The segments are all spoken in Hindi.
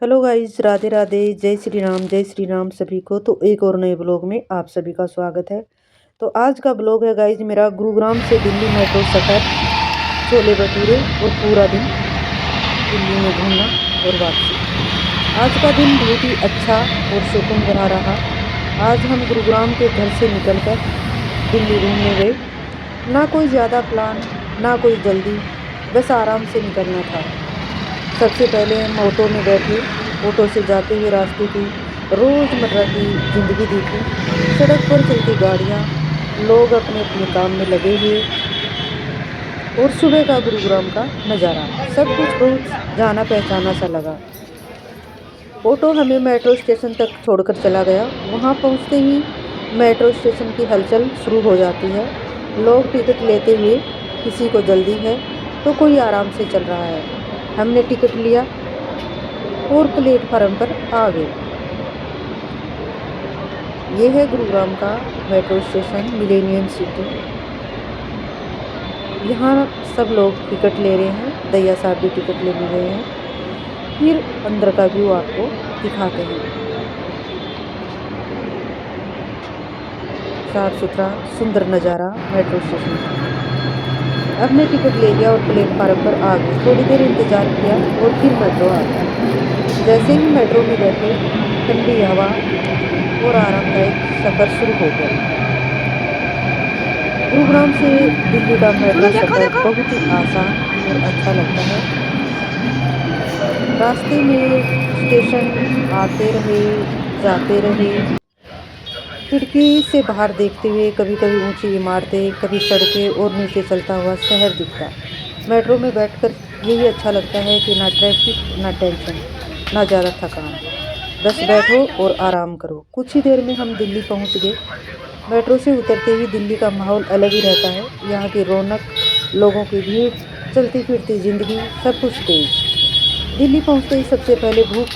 हेलो गाइस, राधे राधे, जय श्री राम सभी को। तो एक और नए ब्लॉग में आप सभी का स्वागत है। तो आज का ब्लॉग है गाइस मेरा गुरुग्राम से दिल्ली मेट्रो सफ़र, छोले भटूरे और पूरा दिन दिल्ली में घूमना और वापसी। आज का दिन बहुत ही अच्छा और सुकून भरा रहा। आज हम गुरुग्राम के घर से निकलकर दिल्ली घूमने गए। ना कोई ज़्यादा प्लान, ना कोई जल्दी, बस आराम से निकलना था। सबसे पहले हम ऑटो में बैठे। ऑटो से जाते हुए रास्ते की रोज़मर्रा की ज़िंदगी देखी। सड़क पर चलती गाड़ियाँ, लोग अपने अपने काम में लगे हुए और सुबह का गुरुग्राम का नज़ारा, सब कुछ बहुत जाना पहचाना सा लगा। ऑटो हमें मेट्रो स्टेशन तक छोड़कर चला गया। वहाँ पहुँचते ही मेट्रो स्टेशन की हलचल शुरू हो जाती है। लोग टिकट लेते हुए, किसी को जल्दी है तो कोई आराम से चल रहा है। हमने टिकट लिया और प्लेटफार्म पर आ गए। ये है गुरुग्राम का मेट्रो स्टेशन, मिलेनियम सिटी। यहाँ सब लोग टिकट ले रहे हैं। दैया साहब भी टिकट लेने गए हैं। फिर अंदर का व्यू आपको दिखाते हैं। साफ सुथरा सुंदर नज़ारा मेट्रो स्टेशन का। हमने टिकट ले लिया और प्लेटफार्म पर आ गए। थोड़ी देर इंतज़ार किया और फिर मेट्रो आ गया। जैसे ही मेट्रो में बैठे, ठंडी हवा और आरामदायक सफ़र शुरू हो गया। गुरुग्राम से दिल्ली का मेट्रो सफ़र बहुत ही आसान और अच्छा लगता है। रास्ते में स्टेशन आते रहे, जाते रहे। खिड़की से बाहर देखते हुए कभी कभी ऊंची इमारतें, कभी सड़कें और नीचे चलता हुआ शहर दिखता। मेट्रो में बैठकर यही अच्छा लगता है कि ना ट्रैफिक, ना टेंशन, ना ज़्यादा थकान। बस बैठो और आराम करो। कुछ ही देर में हम दिल्ली पहुंच गए। मेट्रो से उतरते ही दिल्ली का माहौल अलग ही रहता है। यहाँ की रौनक, लोगों की भीड़, चलती फिरती ज़िंदगी, सब कुछ तेज। दिल्ली पहुँचते ही सबसे पहले भूख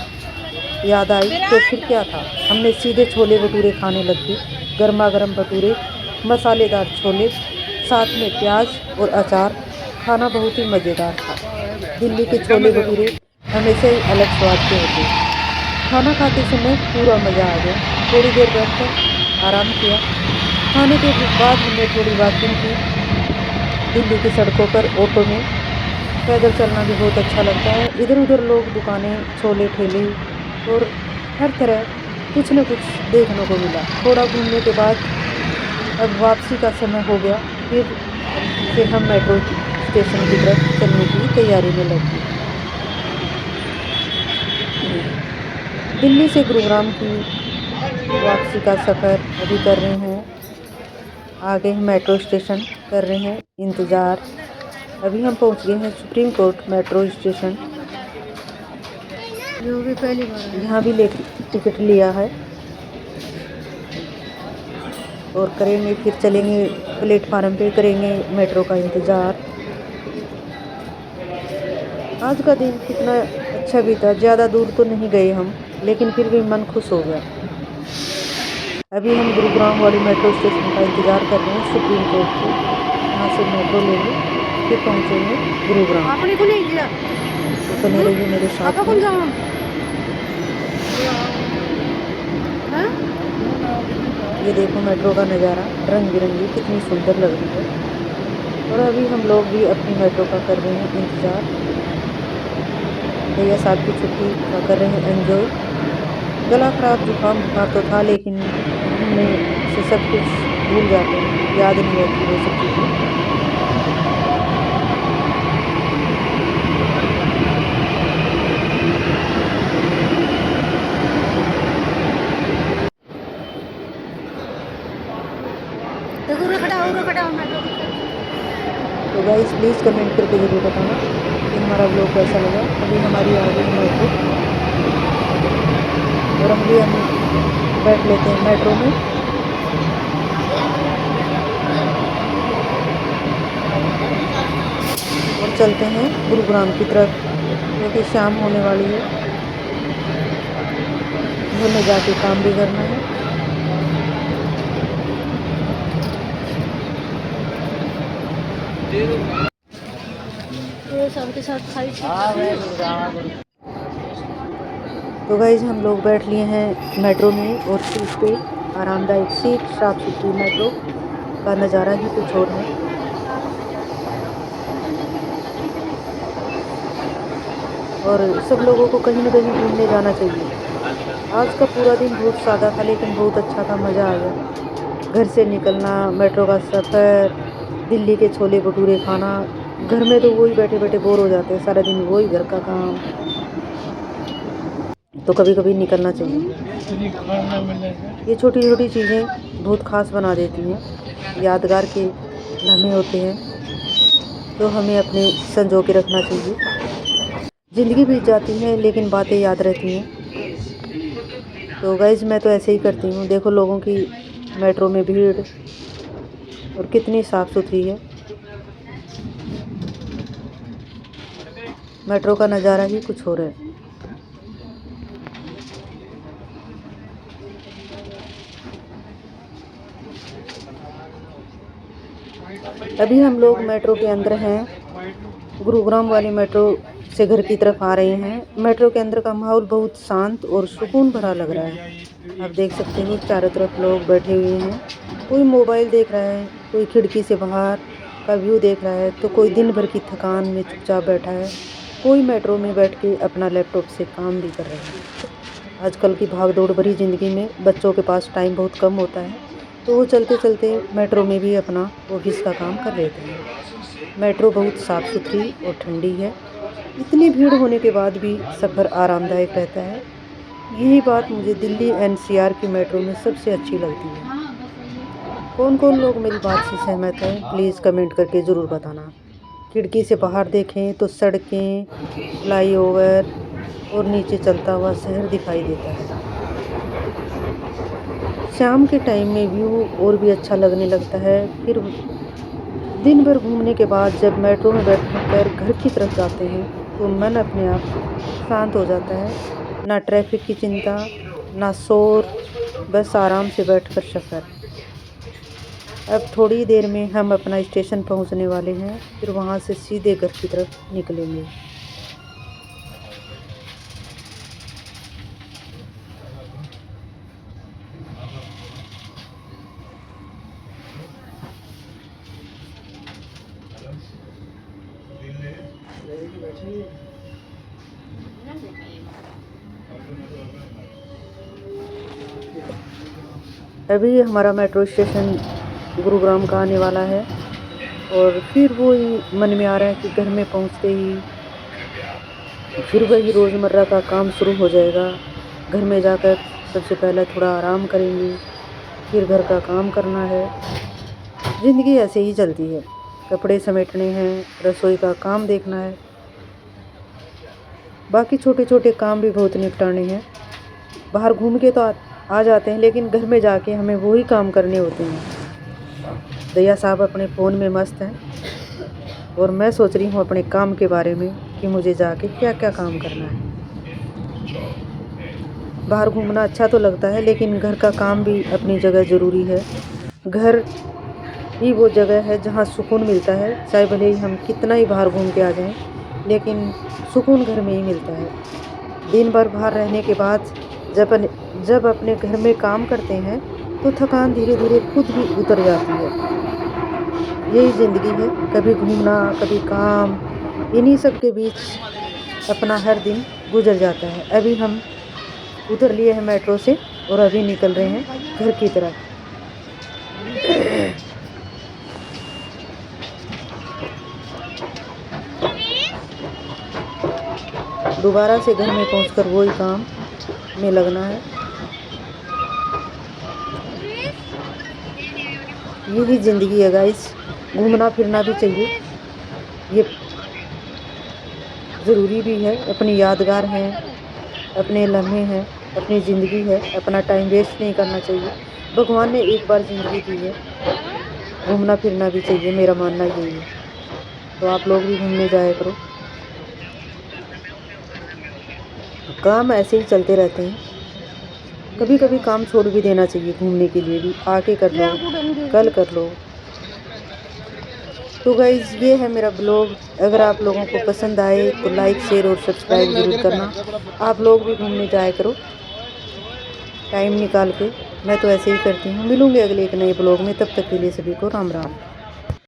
याद आई तो फिर क्या था, हमने सीधे छोले भटूरे खाने लग गए। गर्मा गर्म भटूरे, मसालेदार छोले, साथ में प्याज और अचार। खाना बहुत ही मज़ेदार था। दिल्ली के छोले भटूरे हमेशा ही अलग स्वाद के होते हैं। खाना खाते समय पूरा मज़ा आ गया। थोड़ी देर बैठकर आराम किया। खाने के बाद हमने थोड़ी वॉकिंग की। दिल्ली की सड़कों पर ऑटो में पैदल चलना भी बहुत अच्छा लगता है। इधर उधर लोग, दुकानें, छोले ठेले और हर तरह कुछ न कुछ देखने को मिला। थोड़ा घूमने के बाद अब वापसी का समय हो गया। फिर से हम मेट्रो स्टेशन की तरफ चलने की तैयारी में लग गए। दिल्ली से गुरुग्राम की वापसी का सफ़र अभी कर रहे हैं। आगे मेट्रो स्टेशन कर रहे हैं इंतज़ार। अभी हम पहुंच गए हैं सुप्रीम कोर्ट मेट्रो स्टेशन। जो भी पहली बार यहाँ भी टिकट लिया है और करेंगे, फिर चलेंगे प्लेटफार्म पे, करेंगे मेट्रो का इंतज़ार। आज का दिन कितना अच्छा बीता। ज़्यादा दूर तो नहीं गए हम, लेकिन फिर भी मन खुश हो गया। अभी हम गुरुग्राम वाली मेट्रो स्टेशन का इंतज़ार कर रहे हैं, सुप्रीम कोर्ट के। यहाँ से मेट्रो लेंगे, फिर पहुँचेंगे गुरुग्राम। आपने को नहीं किया तो बने रहिए मेरे साथ में। ये देखो मेट्रो का नज़ारा, रंग बिरंगी, कितनी सुंदर लग रही है। और अभी हम लोग भी अपनी मेट्रो का कर रहे हैं इंतज़ार। भैया साहब की छुट्टी का कर रहे हैं एंजॉय। गला खराब, जुकाम बुखार तो था, लेकिन घूमने से सब कुछ भूल जाते हैं, याद नहीं रहती वो सब चीज़ें। तो गाइस प्लीज़ कमेंट करके ज़रूर बताना कि हमारा व्लॉग कैसा लगा। अभी हमारी आ गई मेट्रो और हम बैठ लेते हैं मेट्रो में और चलते हैं गुरुग्राम की तरफ, क्योंकि शाम होने वाली है। घर में जाके काम भी करना है। सबके साथ खाई। तो गाइज हम लोग बैठ लिए हैं मेट्रो में और सीट पे, आरामदायक सीट, साफ सुथरी मेट्रो का नज़ारा ही कुछ और है। और सब लोगों को कहीं ना कहीं घूमने जाना चाहिए। आज का पूरा दिन बहुत सादा था लेकिन बहुत अच्छा था, मज़ा आ गया। घर से निकलना, मेट्रो का सफ़र, दिल्ली के छोले भटूरे खाना। घर में तो वही बैठे बैठे बोर हो जाते हैं, सारा दिन वही घर का काम। तो कभी कभी निकलना चाहिए। ये छोटी छोटी चीज़ें बहुत ख़ास बना देती हैं, यादगार के लम्हे होते हैं, तो हमें अपने संजो के रखना चाहिए। ज़िंदगी बीत जाती है लेकिन बातें याद रहती हैं। तो गाइज मैं तो ऐसे ही करती हूँ। देखो लोगों की मेट्रो में भीड़, और कितनी साफ़ सुथरी है। मेट्रो का नज़ारा ही कुछ और है। अभी हम लोग मेट्रो के अंदर हैं, गुरुग्राम वाली मेट्रो से घर की तरफ आ रहे हैं। मेट्रो के अंदर का माहौल बहुत शांत और सुकून भरा लग रहा है। आप देख सकते हो चारों तरफ लोग बैठे हुए हैं, कोई मोबाइल देख रहा है, कोई खिड़की से बाहर का व्यू देख रहा है, तो कोई दिन भर की थकान में चुपचाप बैठा है, कोई मेट्रो में बैठ के अपना लैपटॉप से काम भी कर रहा है। आजकल की भागदौड़ भरी ज़िंदगी में बच्चों के पास टाइम बहुत कम होता है, तो वो चलते चलते मेट्रो में भी अपना ऑफिस का काम कर लेते हैं। मेट्रो बहुत साफ़ सुथरी और ठंडी है। इतनी भीड़ होने के बाद भी सफ़र आरामदायक रहता है। यही बात मुझे दिल्ली एनसीआर की मेट्रो में सबसे अच्छी लगती है। कौन कौन लोग मेरी बात से सहमत हैं, प्लीज़ कमेंट करके ज़रूर बताना। खिड़की से बाहर देखें तो सड़कें, फ्लाईओवर और नीचे चलता हुआ शहर दिखाई देता है। शाम के टाइम में व्यू और भी अच्छा लगने लगता है। फिर दिन भर घूमने के बाद जब मेट्रो में बैठकर घर की तरफ जाते हैं तो मन अपने आप शांत हो जाता है। ना ट्रैफिक की चिंता, ना शोर, बस आराम से बैठकर सफ़र। अब थोड़ी देर में हम अपना स्टेशन पहुंचने वाले हैं, फिर वहां से सीधे घर की तरफ निकलेंगे। अभी हमारा मेट्रो स्टेशन गुरुग्राम का आने वाला है, और फिर वो मन में आ रहा है कि घर में पहुंचते ही फिर वही रोज़मर्रा का काम शुरू हो जाएगा। घर में जाकर सबसे पहले थोड़ा आराम करेंगे, फिर घर का काम करना है। ज़िंदगी ऐसे ही चलती है, कपड़े समेटने हैं, रसोई का काम देखना है, बाकी छोटे छोटे काम भी बहुत निपटाने हैं। बाहर घूम के तो आ जाते हैं, लेकिन घर में जाके हमें वही काम करने होते हैं। दया साहब अपने फ़ोन में मस्त हैं, और मैं सोच रही हूँ अपने काम के बारे में कि मुझे जाके क्या क्या काम करना है। बाहर घूमना अच्छा तो लगता है, लेकिन घर का काम भी अपनी जगह ज़रूरी है। घर ही वो जगह है जहाँ सुकून मिलता है। चाहे भले ही हम कितना ही बाहर घूम के आ जाएं, लेकिन सुकून घर में ही मिलता है। दिन भर बाहर रहने के बाद जब अपने घर में काम करते हैं तो थकान धीरे धीरे खुद ही उतर जाती है। यही ज़िंदगी है, कभी घूमना, कभी काम, इन्हीं सब के बीच अपना हर दिन गुजर जाता है। अभी हम उतर लिए हैं मेट्रो से और अभी निकल रहे हैं घर की तरफ। दोबारा से घर में पहुंचकर वही काम में लगना है। यही ज़िंदगी है गाइस, घूमना फिरना भी चाहिए, ये ज़रूरी भी है। अपनी यादगार हैं, अपने लम्हे हैं, अपनी ज़िंदगी है, अपना टाइम वेस्ट नहीं करना चाहिए। भगवान ने एक बार ज़िंदगी दी है, घूमना फिरना भी चाहिए, मेरा मानना यही है। तो आप लोग भी घूमने जाया करो। काम ऐसे ही चलते रहते हैं, कभी कभी काम छोड़ भी देना चाहिए। घूमने के लिए भी आके कर लो, कल कर लो। तो गाइज़ ये है मेरा ब्लॉग। अगर आप लोगों को पसंद आए तो लाइक शेयर और सब्सक्राइब ज़रूर करना। आप लोग भी घूमने जाया करो टाइम निकाल के। मैं तो ऐसे ही करती हूँ। मिलूँगी अगले एक नए ब्लॉग में, तब तक के लिए सभी को राम राम।